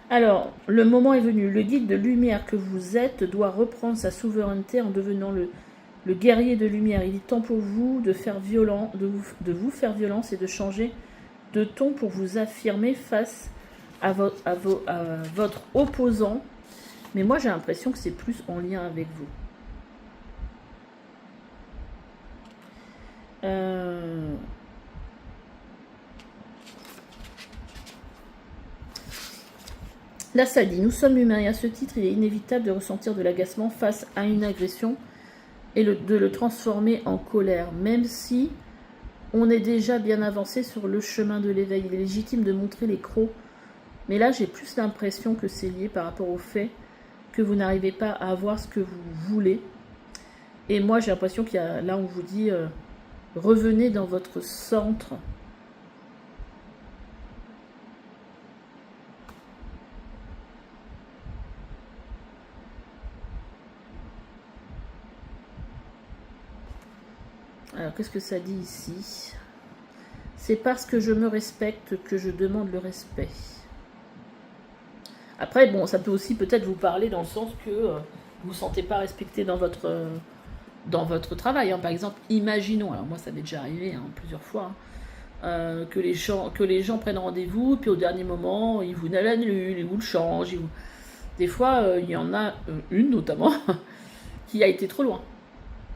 Alors, le moment est venu. Le guide de lumière que vous êtes doit reprendre sa souveraineté en devenant le guerrier de lumière. Il est temps pour vous de vous faire violence et de changer de ton pour vous affirmer face à votre opposant. Mais moi, j'ai l'impression que c'est plus en lien avec vous. Là, ça dit, nous sommes humains et à ce titre, il est inévitable de ressentir de l'agacement face à une agression et de le transformer en colère, même si on est déjà bien avancé sur le chemin de l'éveil. Il est légitime de montrer les crocs Mais là, j'ai plus l'impression que c'est lié par rapport au fait que vous n'arrivez pas à avoir ce que vous voulez. Et moi, j'ai l'impression qu'il y a là, on vous dit, revenez dans votre centre. Alors, qu'est-ce que ça dit ici? C'est parce que je me respecte que je demande le respect. Après, bon, ça peut aussi peut-être vous parler dans le sens que vous ne vous sentez pas respecté dans votre travail. Hein. Par exemple, imaginons, alors moi ça m'est déjà arrivé plusieurs fois, que les gens prennent rendez-vous, puis au dernier moment, ils vous l'annulent, ils vous le changent. Des fois, il y en a une notamment qui a été trop loin.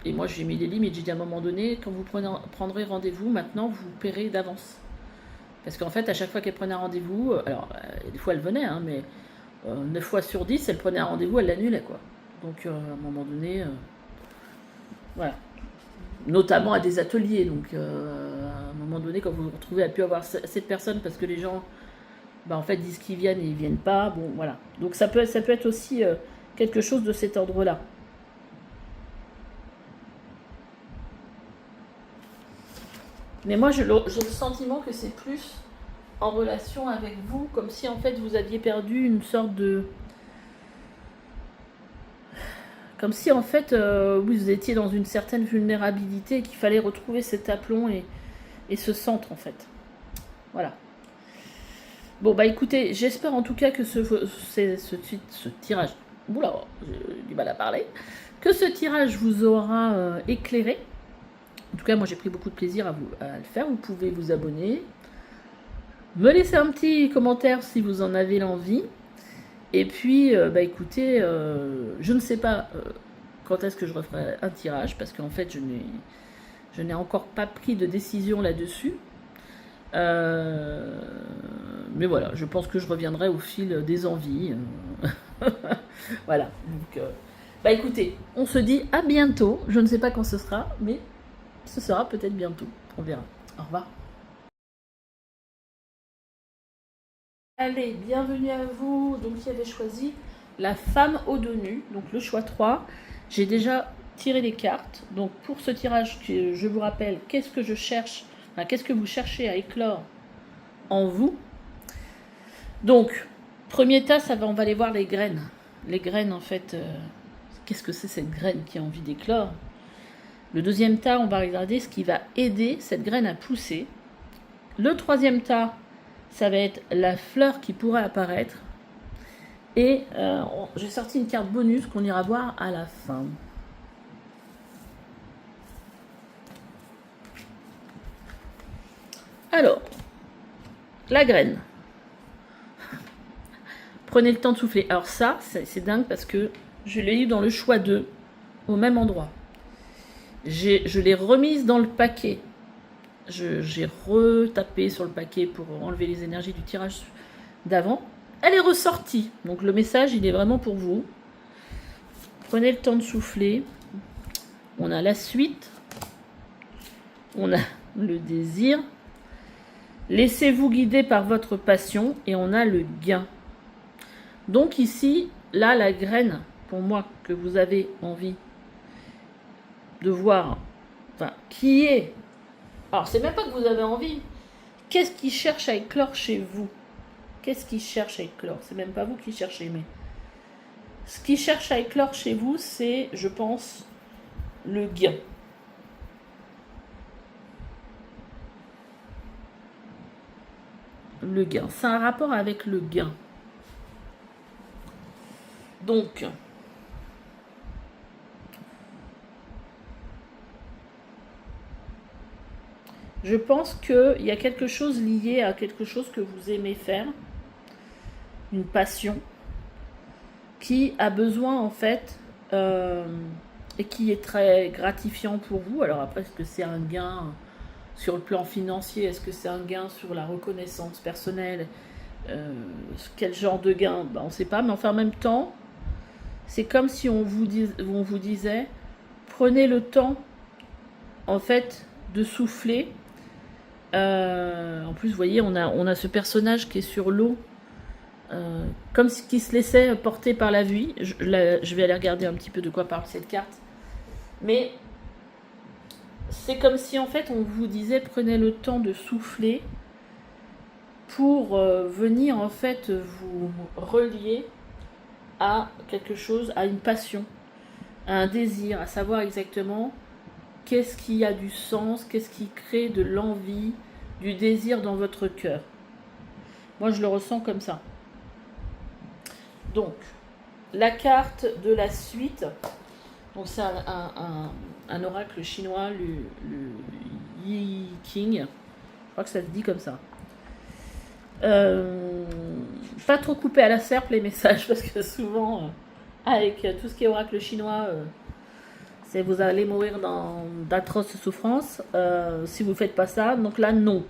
Et moi, j'ai mis des limites. J'ai dit à un moment donné, quand vous prendrez rendez-vous, maintenant, vous paierez d'avance. Parce qu'en fait, à chaque fois qu'elle prenait un rendez-vous, alors, des fois, elle venait, hein, mais 9 fois sur 10, elle prenait un rendez-vous, elle l'annulait, quoi. Donc, à un moment donné, voilà. Notamment à des ateliers. Donc, à un moment donné, quand vous vous retrouvez à plus avoir cette personne, parce que les gens, en fait, disent qu'ils viennent et ils viennent pas, bon, voilà. Donc, ça peut être aussi quelque chose de cet ordre-là. Mais moi, j'ai le sentiment que c'est plus en relation avec vous, comme si en fait vous aviez perdu une sorte de... Comme si en fait vous étiez dans une certaine vulnérabilité et qu'il fallait retrouver cet aplomb et ce centre en fait. Voilà. Bon bah écoutez, j'espère en tout cas que ce tirage... Oula, j'ai du mal à parler. Que ce tirage vous aura éclairé. En tout cas, moi j'ai pris beaucoup de plaisir à le faire. Vous pouvez vous abonner, me laisser un petit commentaire si vous en avez l'envie. Et puis, écoutez, je ne sais pas quand est-ce que je referai un tirage, parce qu'en fait, je n'ai encore pas pris de décision là-dessus. Mais voilà, je pense que je reviendrai au fil des envies. Voilà. Donc, écoutez, on se dit à bientôt. Je ne sais pas quand ce sera, mais ce sera peut-être bientôt. On verra. Au revoir. Allez, bienvenue à vous. Donc, qui avait choisi la femme au dos nu. Donc, le choix 3. J'ai déjà tiré les cartes. Donc, pour ce tirage, je vous rappelle, qu'est-ce que je cherche, qu'est-ce que vous cherchez à éclore en vous. Donc, premier tas, on va aller voir les graines. Les graines, en fait, qu'est-ce que c'est cette graine qui a envie d'éclore? Le deuxième tas, on va regarder ce qui va aider cette graine à pousser. Le troisième tas, ça va être la fleur qui pourrait apparaître. Et j'ai sorti une carte bonus qu'on ira voir à la fin. Alors, la graine. Prenez le temps de souffler. Alors ça, c'est dingue parce que je l'ai eu dans le choix 2, au même endroit. Je l'ai remise dans le paquet. J'ai retapé sur le paquet pour enlever les énergies du tirage d'avant. Elle est ressortie. Donc le message, il est vraiment pour vous. Prenez le temps de souffler. On a la suite. On a le désir. Laissez-vous guider par votre passion. Et on a le gain. Donc ici, là, la graine, pour moi, que vous avez envie de voir, qui est... Alors, c'est même pas que vous avez envie. Qu'est-ce qui cherche à éclore chez vous? Qu'est-ce qui cherche à éclore? C'est même pas vous qui cherchez, mais... Ce qui cherche à éclore chez vous, c'est, je pense, le gain. Le gain. C'est un rapport avec le gain. Donc... Je pense qu'il y a quelque chose lié à quelque chose que vous aimez faire, une passion, qui a besoin en fait, et qui est très gratifiant pour vous. Alors après, est-ce que c'est un gain sur le plan financier? Est-ce que c'est un gain sur la reconnaissance personnelle? Quel genre de gain? On ne sait pas, mais enfin en même temps, c'est comme si on vous disait, prenez le temps en fait de souffler. En plus, vous voyez, on a ce personnage qui est sur l'eau, comme qui se laissait porter par la vie. Je vais aller regarder un petit peu de quoi parle cette carte. Mais c'est comme si en fait on vous disait prenez le temps de souffler pour venir en fait vous relier à quelque chose, à une passion, à un désir, à savoir exactement qu'est-ce qui a du sens, qu'est-ce qui crée de l'envie, du désir dans votre cœur. Moi je le ressens comme ça. Donc, la carte de la suite, donc c'est un oracle chinois, le Yi King, je crois que ça se dit comme ça. Pas trop coupé à la serpe les messages, parce que souvent, avec tout ce qui est oracle chinois, vous allez mourir d'atroces souffrances si vous ne faites pas ça. Donc là, non.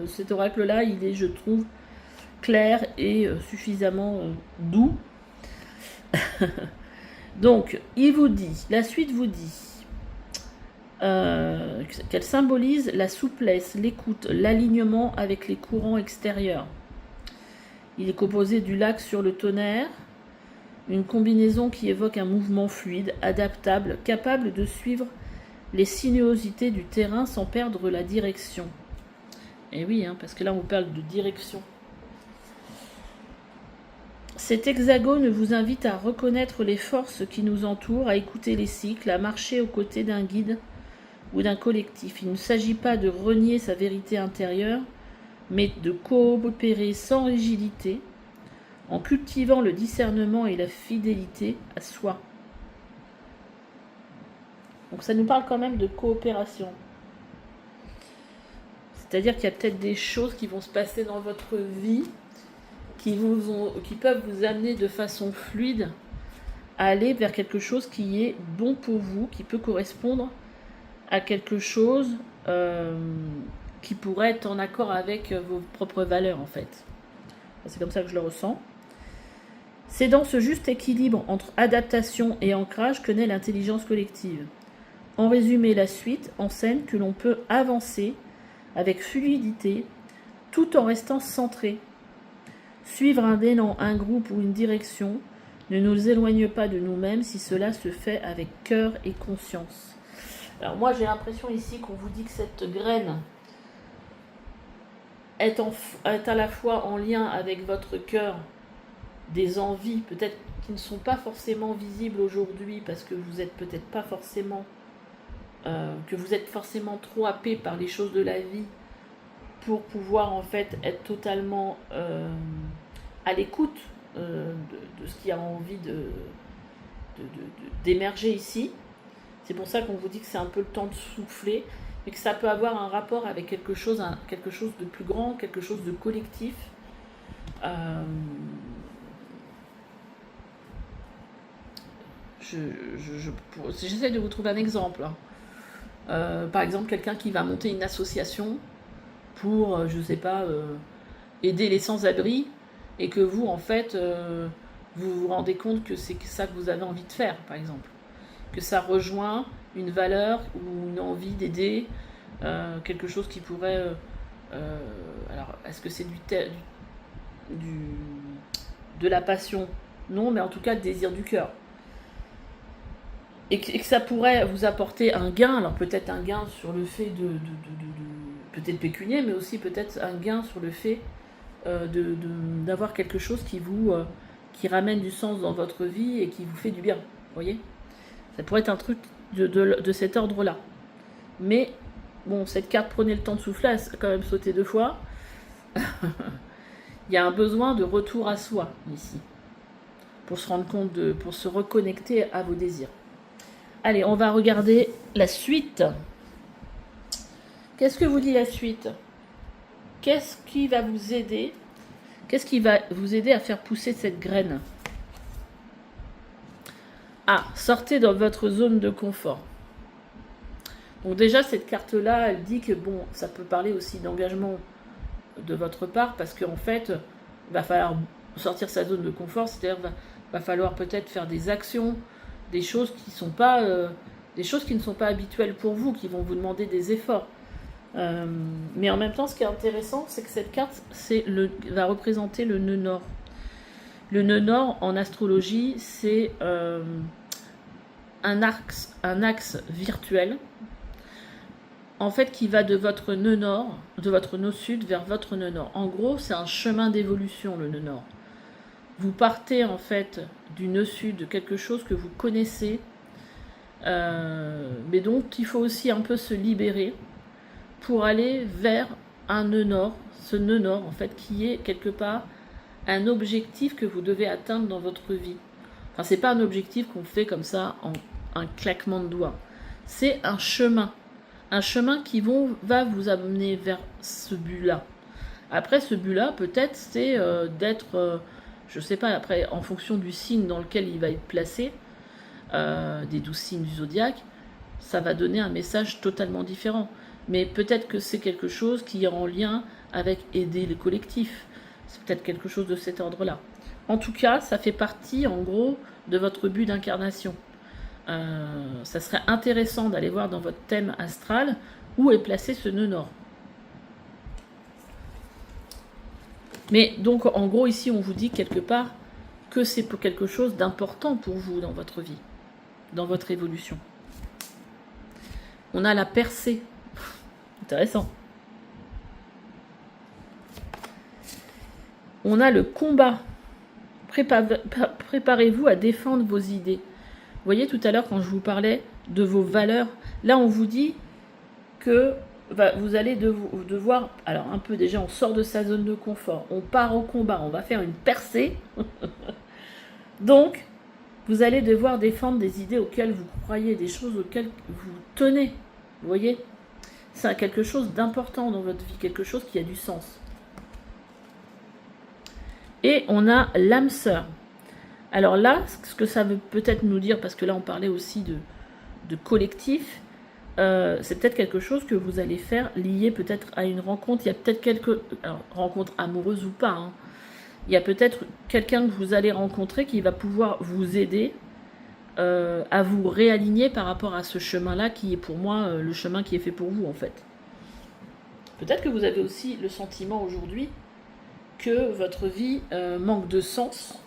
Cet oracle-là, il est, je trouve, clair et suffisamment doux. Donc, il vous dit, la suite vous dit qu'elle symbolise la souplesse, l'écoute, l'alignement avec les courants extérieurs. Il est composé du lac sur le tonnerre, une combinaison qui évoque un mouvement fluide, adaptable, capable de suivre les sinuosités du terrain sans perdre la direction. Et oui, parce que là on vous parle de direction. Cet hexagone vous invite à reconnaître les forces qui nous entourent, à écouter les cycles, à marcher aux côtés d'un guide ou d'un collectif. Il ne s'agit pas de renier sa vérité intérieure, mais de coopérer sans rigidité, en cultivant le discernement et la fidélité à soi. Donc ça nous parle quand même de coopération. C'est-à-dire qu'il y a peut-être des choses qui vont se passer dans votre vie qui peuvent vous amener de façon fluide à aller vers quelque chose qui est bon pour vous, qui peut correspondre à quelque chose qui pourrait être en accord avec vos propres valeurs en fait. C'est comme ça que je le ressens. C'est dans ce juste équilibre entre adaptation et ancrage que naît l'intelligence collective. En résumé, la suite enseigne que l'on peut avancer avec fluidité tout en restant centré. Suivre un élan, un groupe ou une direction ne nous éloigne pas de nous-mêmes si cela se fait avec cœur et conscience. Alors moi j'ai l'impression ici qu'on vous dit que cette graine est à la fois en lien avec votre cœur, des envies peut-être qui ne sont pas forcément visibles aujourd'hui parce que vous êtes peut-être pas forcément que vous êtes forcément trop happé par les choses de la vie pour pouvoir en fait être totalement à l'écoute de ce qui a envie d'émerger ici. C'est pour ça qu'on vous dit que c'est un peu le temps de souffler et que ça peut avoir un rapport avec quelque chose de plus grand, quelque chose de collectif. J'essaie de vous trouver un exemple. Par exemple, quelqu'un qui va monter une association pour, je sais pas, aider les sans-abri, et que vous, en fait, vous vous rendez compte que c'est ça que vous avez envie de faire, par exemple. Que ça rejoint une valeur ou une envie d'aider, quelque chose qui pourrait... alors, est-ce que c'est de la passion? Non, mais en tout cas, le désir du cœur. Et que ça pourrait vous apporter un gain, alors peut-être un gain sur le fait de peut-être pécunier, mais aussi peut-être un gain sur le fait d'avoir quelque chose qui ramène du sens dans votre vie et qui vous fait du bien, vous voyez. Ça pourrait être un truc de cet ordre-là. Mais, bon, cette carte, prenez le temps de souffler, elle a quand même sauté 2 fois. Il y a un besoin de retour à soi, ici, pour se rendre compte, pour se reconnecter à vos désirs. Allez, on va regarder la suite. Qu'est-ce que vous dit la suite? Qu'est-ce qui va vous aider? Qu'est-ce qui va vous aider à faire pousser cette graine? Ah, sortez dans votre zone de confort. Donc déjà, cette carte-là, elle dit que bon, ça peut parler aussi d'engagement de votre part, parce qu'en fait, il va falloir sortir sa zone de confort, c'est-à-dire va falloir peut-être faire des actions, des choses qui ne sont pas habituelles pour vous, qui vont vous demander des efforts. Mais en même temps, ce qui est intéressant, c'est que cette carte va représenter le nœud nord. Le nœud nord, en astrologie, c'est un axe virtuel, en fait, qui va de votre nœud nord, de votre nœud sud vers votre nœud nord. En gros, c'est un chemin d'évolution, le nœud nord. Vous partez, en fait, du nœud sud, de quelque chose que vous connaissez, mais dont il faut aussi un peu se libérer pour aller vers un nœud nord, ce nœud nord, en fait, qui est quelque part un objectif que vous devez atteindre dans votre vie. Enfin, c'est pas un objectif qu'on fait comme ça en un claquement de doigts. C'est un chemin qui va vous amener vers ce but-là. Après, ce but-là, peut-être, c'est d'être, je sais pas, après, en fonction du signe dans lequel il va être placé, des 12 signes du zodiaque, ça va donner un message totalement différent. Mais peut-être que c'est quelque chose qui est en lien avec aider les collectifs. C'est peut-être quelque chose de cet ordre-là. En tout cas, ça fait partie, en gros, de votre but d'incarnation. Ça serait intéressant d'aller voir dans votre thème astral où est placé ce nœud nord. Mais donc, en gros, ici, on vous dit quelque part que c'est pour quelque chose d'important pour vous dans votre vie, dans votre évolution. On a la percée. Intéressant. On a le combat. Préparez-vous à défendre vos idées. Vous voyez tout à l'heure quand je vous parlais de vos valeurs, là on vous dit que vous allez devoir, alors un peu déjà on sort de sa zone de confort, on part au combat, on va faire une percée. Donc vous allez devoir défendre des idées auxquelles vous croyez, des choses auxquelles vous tenez. Vous voyez, c'est quelque chose d'important dans votre vie, quelque chose qui a du sens. Et on a l'âme sœur. Alors là, ce que ça veut peut-être nous dire, parce que là on parlait aussi de collectif, c'est peut-être quelque chose que vous allez faire lié peut-être à une rencontre. Il y a peut-être rencontre amoureuse ou pas, hein. Il y a peut-être quelqu'un que vous allez rencontrer qui va pouvoir vous aider à vous réaligner par rapport à ce chemin-là qui est pour moi le chemin qui est fait pour vous en fait. Peut-être que vous avez aussi le sentiment aujourd'hui que votre vie manque de sens.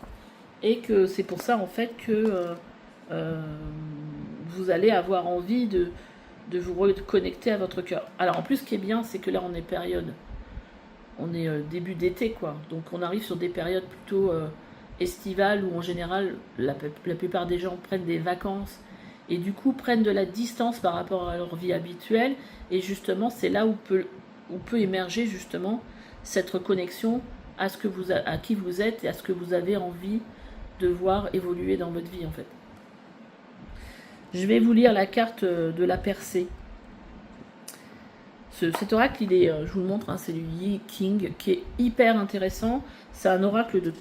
Et que c'est pour ça, en fait, que vous allez avoir envie de vous reconnecter à votre cœur. Alors, en plus, ce qui est bien, c'est que là, on est début d'été, quoi. Donc, on arrive sur des périodes plutôt estivales où, en général, la plupart des gens prennent des vacances et, du coup, prennent de la distance par rapport à leur vie habituelle. Et justement, c'est là où peut émerger, justement, cette reconnexion à qui vous êtes et à ce que vous avez envie de voir évoluer dans votre vie en fait. Je vais vous lire la carte de la percée. Cet oracle, je vous le montre, hein, c'est du Yi King qui est hyper intéressant. C'est un oracle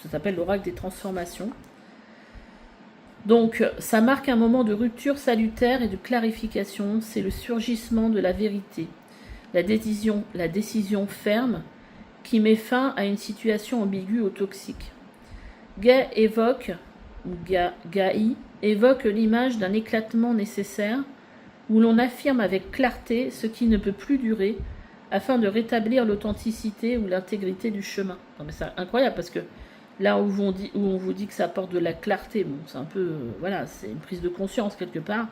ça s'appelle l'oracle des transformations. Donc, ça marque un moment de rupture salutaire et de clarification. C'est le surgissement de la vérité, la décision ferme qui met fin à une situation ambiguë ou toxique. Gai évoque l'image d'un éclatement nécessaire où l'on affirme avec clarté ce qui ne peut plus durer afin de rétablir l'authenticité ou l'intégrité du chemin. Non mais c'est incroyable parce que là où on vous dit que ça apporte de la clarté, bon c'est un peu, voilà, c'est une prise de conscience quelque part,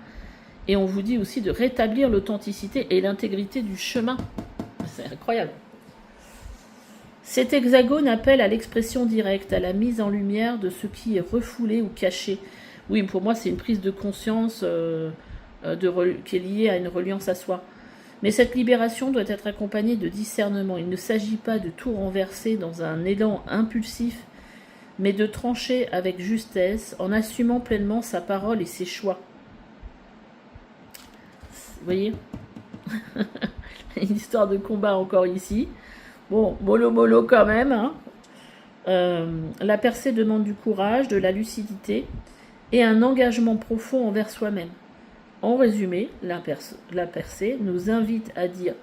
et on vous dit aussi de rétablir l'authenticité et l'intégrité du chemin. C'est incroyable. Cet hexagone appelle à l'expression directe, à la mise en lumière de ce qui est refoulé ou caché. Oui, pour moi, c'est une prise de conscience qui est liée à une reliance à soi. Mais cette libération doit être accompagnée de discernement. Il ne s'agit pas de tout renverser dans un élan impulsif, mais de trancher avec justesse, en assumant pleinement sa parole et ses choix. Vous voyez? Une histoire de combat encore ici. Bon, mollo quand même. Hein. La percée demande du courage, de la lucidité et un engagement profond envers soi-même. En résumé, la percée nous invite à dire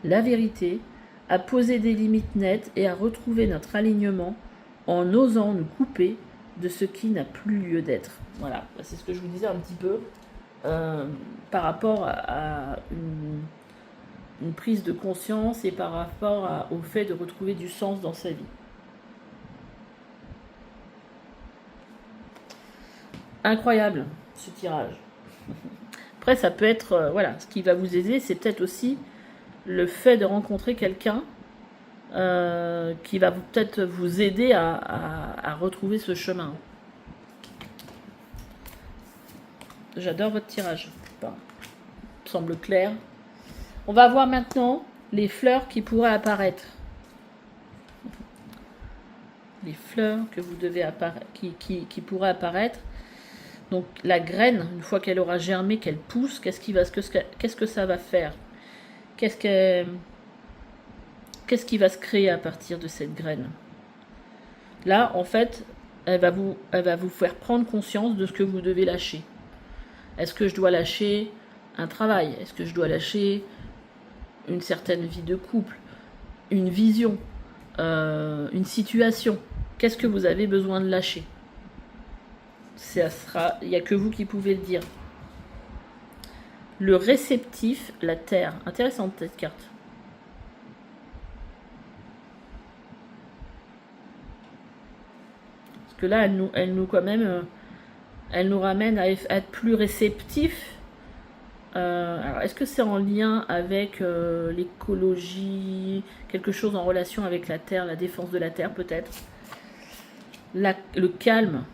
la vérité, à poser des limites nettes et à retrouver notre alignement en osant nous couper de ce qui n'a plus lieu d'être. Voilà, c'est ce que je vous disais un petit peu par rapport à une prise de conscience et par rapport au fait de retrouver du sens dans sa vie. Incroyable ce tirage. Après, ça peut être, voilà, ce qui va vous aider, c'est peut-être aussi le fait de rencontrer quelqu'un qui va peut-être vous aider à retrouver ce chemin. J'adore votre tirage. Bon, semble clair. On va voir maintenant les fleurs qui pourraient apparaître. Les fleurs que vous devez apparaître, qui pourraient apparaître. Donc la graine, une fois qu'elle aura germé, qu'elle pousse, qu'est-ce que ça va faire? Qu'est-ce qui va se créer à partir de cette graine? Là, en fait, elle va vous faire prendre conscience de ce que vous devez lâcher. Est-ce que je dois lâcher un travail? Est-ce que je dois lâcher une certaine vie de couple? Une vision? Une situation? Qu'est-ce que vous avez besoin de lâcher? Il n'y a que vous qui pouvez le dire. Le réceptif, la terre. Intéressante cette carte. Parce que là, elle nous quand même, elle nous ramène à être plus réceptif. Alors, est-ce que c'est en lien avec l'écologie, quelque chose en relation avec la terre, la défense de la terre peut-être? Le calme.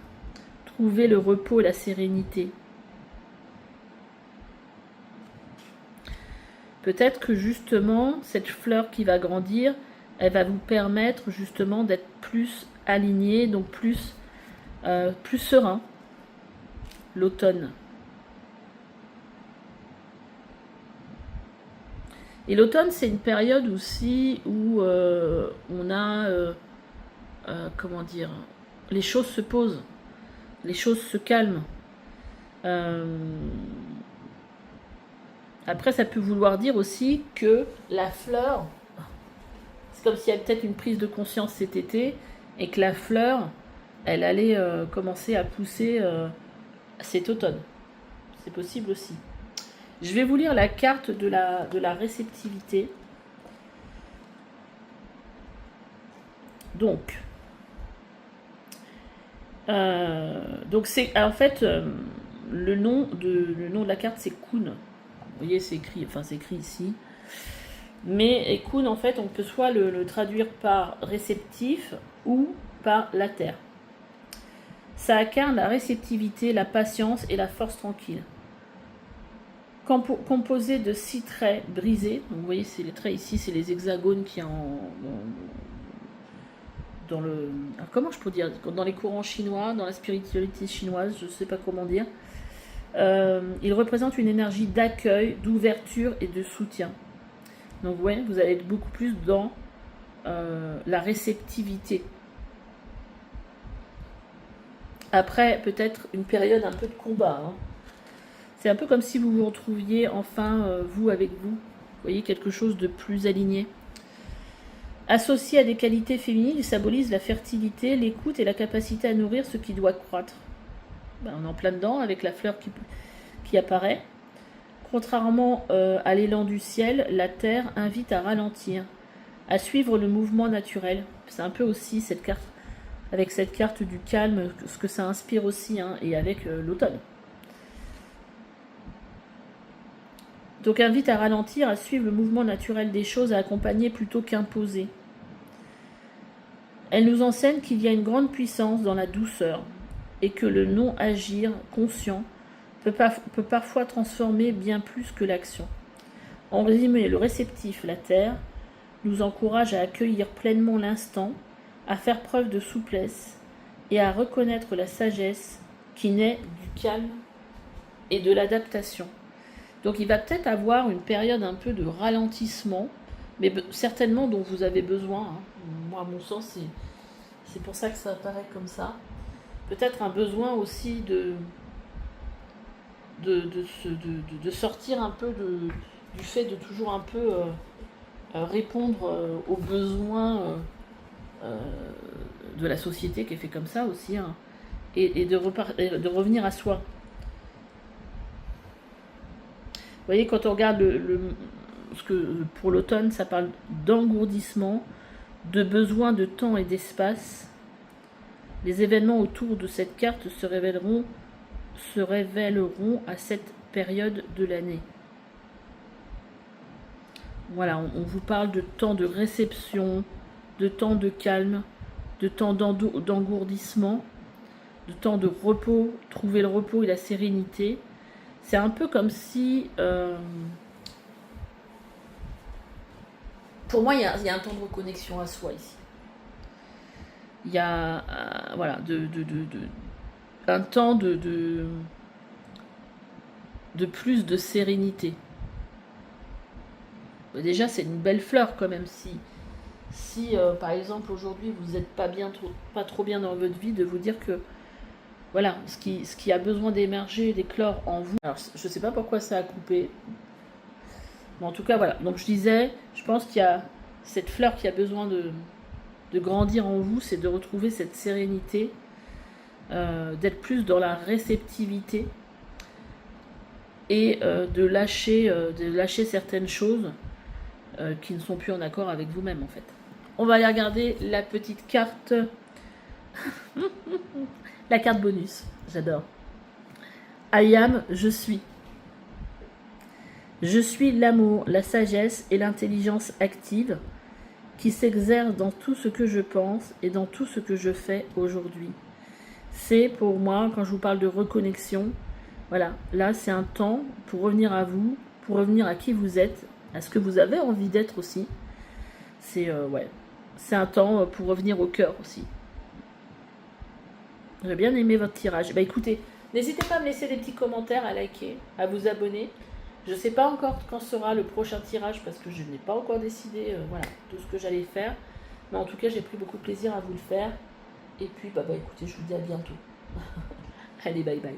Trouver le repos et la sérénité. Peut-être que justement, cette fleur qui va grandir, elle va vous permettre justement d'être plus aligné, donc plus serein. L'automne. Et l'automne, c'est une période aussi où on a, comment dire, les choses se posent. Les choses se calment. Après, ça peut vouloir dire aussi que la fleur, c'est comme s'il y avait peut-être une prise de conscience cet été et que la fleur, elle allait commencer à pousser cet automne. C'est possible aussi. Je vais vous lire la carte de la réceptivité. Donc c'est en fait le nom de la carte, c'est Kun. Vous voyez, c'est écrit ici. Mais Kun, en fait, on peut soit le traduire par réceptif ou par la terre. Ça incarne la réceptivité, la patience et la force tranquille. Composé de 6 traits brisés. Donc, vous voyez, c'est les traits ici, c'est les hexagones qui dans le... Alors comment je peux dire? Dans les courants chinois, dans la spiritualité chinoise, je ne sais pas comment dire. Il représente une énergie d'accueil, d'ouverture et de soutien. Donc ouais, vous allez être beaucoup plus dans la réceptivité. Après, peut-être une période un peu de combat. Hein. C'est un peu comme si vous vous retrouviez enfin, vous avec vous. Vous voyez, quelque chose de plus aligné. Associé à des qualités féminines, il symbolise la fertilité, l'écoute et la capacité à nourrir ce qui doit croître. Ben, on est en plein dedans avec la fleur qui apparaît. Contrairement à l'élan du ciel, la terre invite à ralentir, à suivre le mouvement naturel. C'est un peu aussi cette carte, avec cette carte du calme, ce que ça inspire aussi, hein, et avec l'automne. Donc invite à ralentir, à suivre le mouvement naturel des choses, à accompagner plutôt qu'imposer. Elle nous enseigne qu'il y a une grande puissance dans la douceur et que le non-agir conscient peut parfois transformer bien plus que l'action. En résumé, le réceptif, la terre, nous encourage à accueillir pleinement l'instant, à faire preuve de souplesse et à reconnaître la sagesse qui naît du calme et de l'adaptation. Donc il va peut-être avoir une période un peu de ralentissement, mais certainement dont vous avez besoin. Hein. Moi, à mon sens, c'est pour ça que ça apparaît comme ça. Peut-être un besoin aussi de sortir un peu du fait de toujours un peu répondre aux besoins de la société qui est fait comme ça aussi, hein, et de revenir à soi. Vous voyez, quand on regarde parce que pour l'automne, ça parle d'engourdissement, de besoin de temps et d'espace. Les événements autour de cette carte se révéleront à cette période de l'année. Voilà, on vous parle de temps de réception, de temps de calme, de temps d'engourdissement, de temps de repos, trouver le repos et la sérénité. C'est un peu comme si... pour moi, il y a un temps de reconnexion à soi ici. Il y a voilà, un temps de plus de sérénité. Déjà, c'est une belle fleur quand même. Si par exemple, aujourd'hui, vous n'êtes pas trop bien dans votre vie, de vous dire que voilà, ce qui a besoin d'émerger, d'éclore en vous. Alors, je ne sais pas pourquoi ça a coupé. Mais en tout cas, voilà. Donc, je disais, je pense qu'il y a cette fleur qui a besoin de grandir en vous, c'est de retrouver cette sérénité, d'être plus dans la réceptivité et de lâcher certaines choses qui ne sont plus en accord avec vous-même, en fait. On va aller regarder la petite carte... La carte bonus, j'adore. I am, je suis. Je suis l'amour, la sagesse et l'intelligence active qui s'exerce dans tout ce que je pense et dans tout ce que je fais aujourd'hui. C'est pour moi, quand je vous parle de reconnexion, voilà, là c'est un temps pour revenir à vous, pour revenir à qui vous êtes, à ce que vous avez envie d'être aussi. C'est ouais, c'est un temps pour revenir au cœur aussi. J'ai bien aimé votre tirage. Bah écoutez, n'hésitez pas à me laisser des petits commentaires, à liker, à vous abonner. Je ne sais pas encore quand sera le prochain tirage parce que je n'ai pas encore décidé voilà, de ce que j'allais faire. Mais en tout cas, j'ai pris beaucoup de plaisir à vous le faire. Et puis, bah écoutez, je vous dis à bientôt. Allez, bye bye.